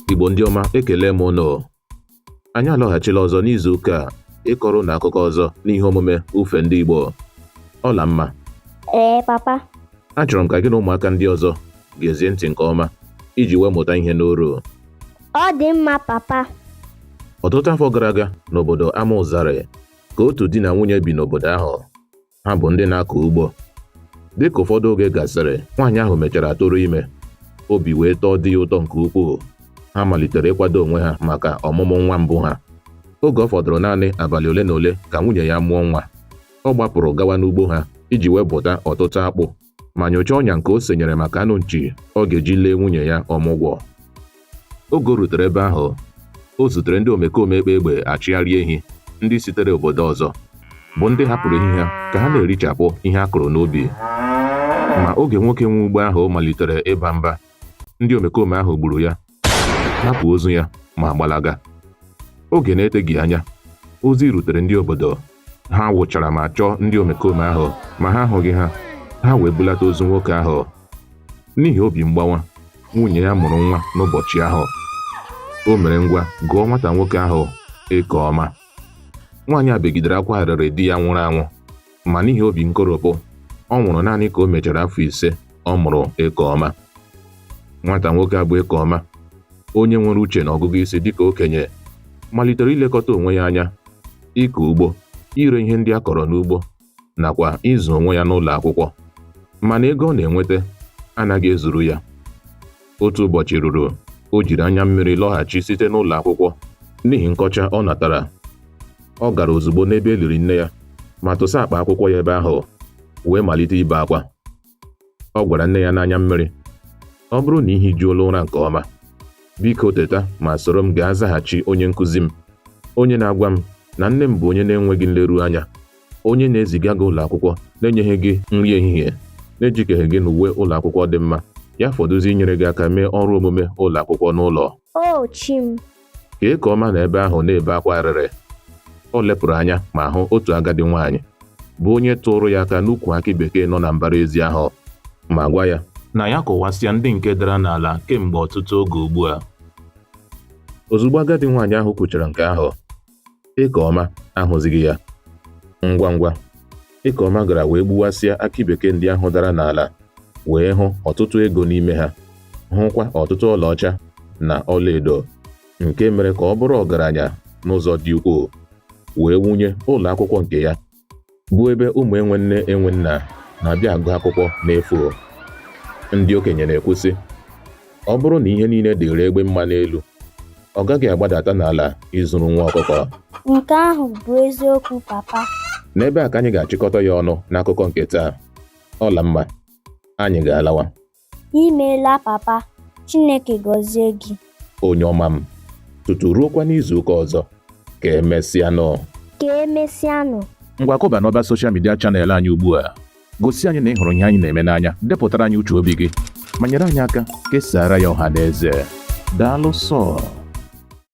Igbo ndị ọma, ekele m unu. Anyị alọghachila ọzọ n'izu ụka a ịkọrọ na akụkọ ọzọ n'ihe omume ufe ndị Igbo. Ọla mma. Papa. Achọrọ m ka gị na ụmụaka ndị ọzọ gezie ntị nke ọma iji wee mụta ihe n'oru. Ọ dị mma, Papa. Ọtụtụ afọ gara aga n'obodo Amụzarị ka otu di na nwunye bi n'obodo ahụ. Ha bụ ndị na-akọ ugbo. Dịka ụfọdụ oge gasịrị, nwaanyị ahụ mechara tụrụ ime. Obi wee tọọ di ya ụtọ nke ukwuu. Ha malitere ịkwado onwe ha maka ọmụmụ nwa mbụ ha. Oge ọ fọdụrụ naanị abalị ole na ole ka nwunye ya mụọ nwa. Ọ gbapụrụ gawa n'ugbo ha iji wepụta ọtụtụ akpụ ma nyochaa ọnya nke o senyere maka anụ nchi ọ ga-eji lee nwunye ya ọmụgwọ. Oge o rutere ebe ahụ, o zutere ndị omekome egbe achịgharị ehi ndị sitere obodo ọzọ, bụ ndị hapụrụ ehi ha ka ha na-erichapụ ihe a kụrụ n'ubi. Ma oge nwoke nwe ugbo ahụ malitere ịba mba, ndị omekome ahụ gburu ya, hapụ ozu ya ma gbalaga. Oge na-eteghị anya, ozi rutere ndị obodo. Ha wụchara ma chọọ ndị omekome ahụ, ma ha ahụghị ha. Ha wee bulata ozu nwoke ahụ. N'ihi obi mgbawa, nwunye ya mụrụ nwa n'ụbọchị ahụ. O mere ngwa gụọ nwata nwoke ahụ Ekeọma. Nwaanyị a begidere akwa arịrị di ya nwụrụ anwụ, ma n'ihi obi nkoropụ, ọ nwụrụ naanị ka o mechara afọ 5 ọ mụrụ Ekeọma. Nwata nwoke a bụ Ekeọma, onye nwere uche na ọgụgụ isi dịka okenye, malitere ilekọta onwe ya anya, ịkọ ugbo, ire ihe ndị a kọrọ n'ugbo, nakwa ịzụ onwe ya n'ụlọ akwụkwọ. Mana ego ọ na-enweta anaghị ezuru ya. Otu ụbọchị ruru, o jiri anya mmiri lọghachi site n'ụlọ akwụkwọ n'ihi nkọcha ọ natara. Ọ gara ozugbo n'ebe eliri nne ya ma tụsa akpa akwụkwọ ya ebe ahụ, wee malite ibe akwa. Ọ gwara nne ya n'anya mmiri, ọ bụrụ na ihe juola ụra nke ọma, biko teta ma soro m gaa zaghachi onye nkụzi m, onye na-agwa m na nne m bụ onye na-enweghị nleru anya, onye na-eziga gị ụlọ akwụkwọ na-enyeghị gị nri ehihie, na-ejikeghị gị n'uwe ụlọ akwụkwọ dị mma, ya fọdụzi inyere gị aka mee ọrụ omume ụlọ akwụkwọ n'ụlọ. O Chim. Ka Ekeọma na ebe ahụ na-ebe akwa arịrị, o lepụrụ anya ma hụ otu agadi nwaanyị bụ onye tụrụ ya aka n'ukwu akị bekee nọ na mbara ezi ahụ, ma gwa ya na ya kụwasịa ndị nke dara n'ala kemgbe ọtụtụ oge ugbu a. Ozugbo agadi nwaanyị ahụ kwuchara nke ahụ, Ekeọma ahụzighị ya. Ngwa ngwa, Ekeọma gara wee gbuwasịa akị bekee ndị ahụ dara n'ala, wee hụ ọtụtụ ego n'ime ha, hụkwa ọtụtụ ọlaọcha na ọlaedo, nke mere ka ọ bụrụ ọgaranya n'ụzọ dị ukwuu, wee wunye ụlọ akwụkwọ nke ya, bụ ebe ụmụ enwe nne enwe nna na-abịa agụ akwụkwọ n'efu. Ndị okenye na-ekwusị, ọ bụrụ na ihe niile dịrị egbe mma n'elu, ọ gaghị agbadata n'ala ịzụrụ nwa ọkụkọ. Nke ahụ bụ eziokwu, Papa. N'ebe a ka anyị ga-achịkọta ya ọnụ n'akụkọ nke taa. Ọla mma, anyị ga-alawa. Imeela, Papa. Chineke gọzie gị. Onye ọma m, tutu ruokwa n'izu ụka ọzọ, ka emesịanụ. Ka emesịanụ. Ngwa kọba n'ọba soshal midia chanel anyị ugbu a. Gosi anyị na ị hụrụ ihe anyị na-eme n'anya, depụtara anyị uche obi gị, ma nyere anyị aka kesara ya ọha na eze. Daalụ sọ.